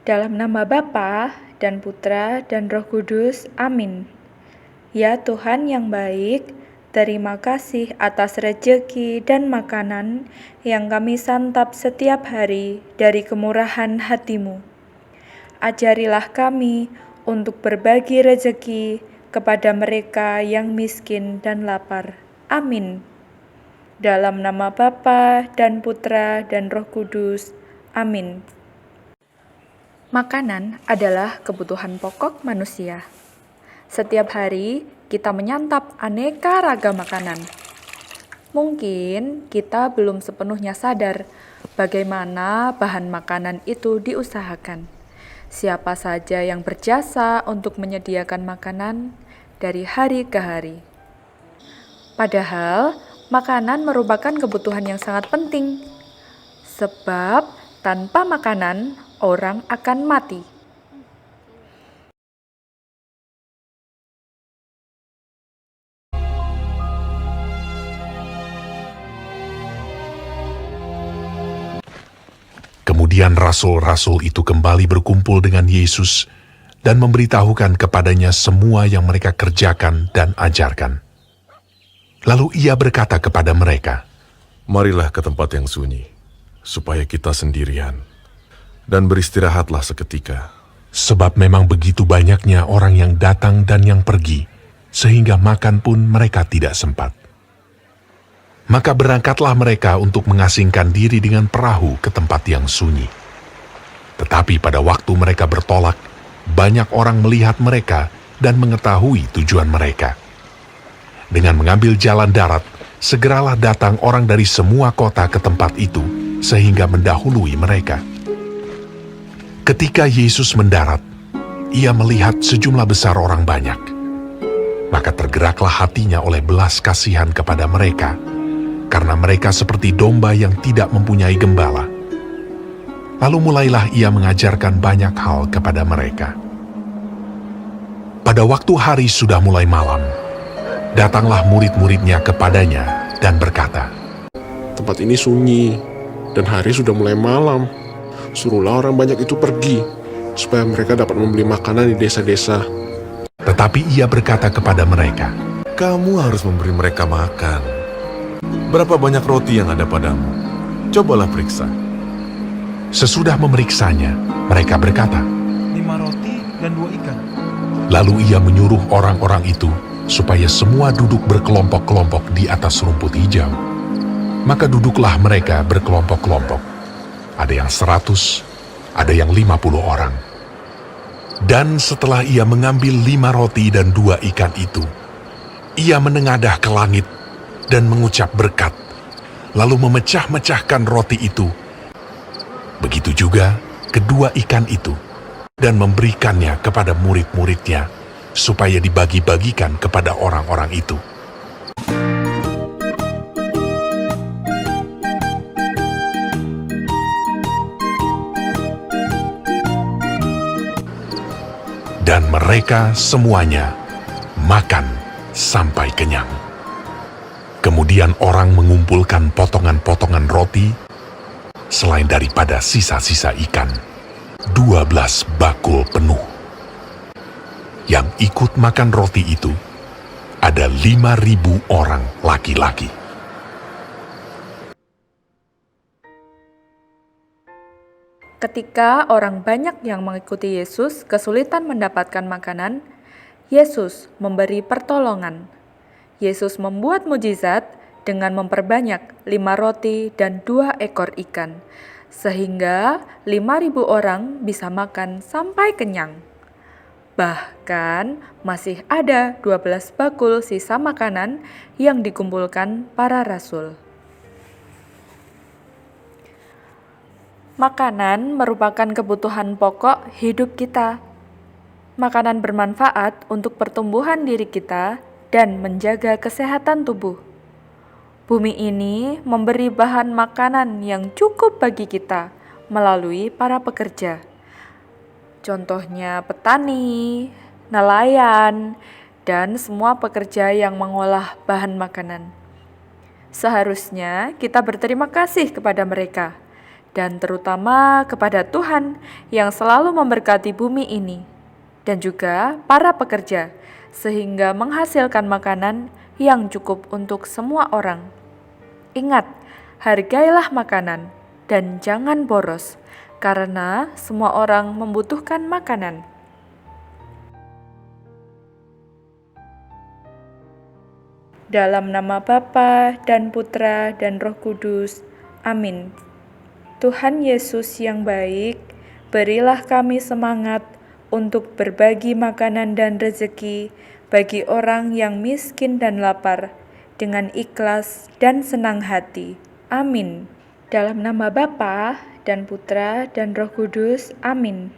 Dalam nama Bapa dan Putra dan Roh Kudus, amin. Ya Tuhan yang baik, terima kasih atas rejeki dan makanan yang kami santap setiap hari dari kemurahan hati-Mu. Ajarilah kami untuk berbagi rejeki kepada mereka yang miskin dan lapar. Amin. Dalam nama Bapa dan Putra dan Roh Kudus, amin. Makanan adalah kebutuhan pokok manusia. Setiap hari kita menyantap aneka ragam makanan. Mungkin kita belum sepenuhnya sadar bagaimana bahan makanan itu diusahakan. Siapa saja yang berjasa untuk menyediakan makanan dari hari ke hari. Padahal, makanan merupakan kebutuhan yang sangat penting. Sebab tanpa makanan, orang akan mati. Kemudian rasul-rasul itu kembali berkumpul dengan Yesus dan memberitahukan kepadanya semua yang mereka kerjakan dan ajarkan. Lalu ia berkata kepada mereka, "Marilah ke tempat yang sunyi, supaya kita sendirian, dan beristirahatlah seketika." sebab memang begitu banyaknya orang yang datang dan yang pergi, sehingga makan pun mereka tidak sempat. Maka berangkatlah mereka untuk mengasingkan diri dengan perahu ke tempat yang sunyi. Tetapi pada waktu mereka bertolak, banyak orang melihat mereka dan mengetahui tujuan mereka. Dengan mengambil jalan darat, segeralah datang orang dari semua kota ke tempat itu, sehingga mendahului mereka. Ketika Yesus mendarat, ia melihat sejumlah besar orang banyak. Maka tergeraklah hatinya oleh belas kasihan kepada mereka, karena mereka seperti domba yang tidak mempunyai gembala. Lalu mulailah ia mengajarkan banyak hal kepada mereka. Pada waktu hari sudah mulai malam, datanglah murid-muridnya kepadanya dan berkata, "Tempat ini sunyi, dan hari sudah mulai malam. Suruhlah orang banyak itu pergi, supaya mereka dapat membeli makanan di desa-desa." Tetapi ia berkata kepada mereka, Kamu harus memberi mereka makan. Berapa banyak roti yang ada padamu? Cobalah periksa. sesudah memeriksanya, mereka berkata, 5 roti dan 2 ikan. lalu ia menyuruh orang-orang itu supaya semua duduk berkelompok-kelompok di atas rumput hijau. Maka duduklah mereka berkelompok-kelompok. Ada yang 100, ada yang 50 orang. Dan setelah ia mengambil 5 roti dan 2 ikan itu, ia menengadah ke langit dan mengucap berkat, lalu memecah-mecahkan roti itu. Begitu juga kedua ikan itu, dan memberikannya kepada murid-muridnya, supaya dibagi-bagikan kepada orang-orang itu. Dan mereka semuanya makan sampai kenyang. Kemudian orang mengumpulkan potongan-potongan roti, selain daripada sisa-sisa ikan, 12 bakul penuh. Yang ikut makan roti itu ada 5.000 orang laki-laki. Ketika orang banyak yang mengikuti Yesus kesulitan mendapatkan makanan, Yesus memberi pertolongan. Yesus membuat mujizat dengan memperbanyak 5 roti dan 2 ekor ikan, sehingga 5.000 orang bisa makan sampai kenyang. Bahkan masih ada 12 bakul sisa makanan yang dikumpulkan para rasul. Makanan merupakan kebutuhan pokok hidup kita. Makanan bermanfaat untuk pertumbuhan diri kita dan menjaga kesehatan tubuh. Bumi ini memberi bahan makanan yang cukup bagi kita melalui para pekerja. Contohnya petani, nelayan, dan semua pekerja yang mengolah bahan makanan. Seharusnya kita berterima kasih kepada mereka dan terutama kepada Tuhan yang selalu memberkati bumi ini, dan juga para pekerja, sehingga menghasilkan makanan yang cukup untuk semua orang. Ingat, hargailah makanan dan jangan boros, karena semua orang membutuhkan makanan. Dalam nama Bapa dan Putra dan Roh Kudus. Amin. Tuhan Yesus yang baik, berilah kami semangat untuk berbagi makanan dan rezeki bagi orang yang miskin dan lapar, dengan ikhlas dan senang hati. Amin. Dalam nama Bapa dan Putra dan Roh Kudus. Amin.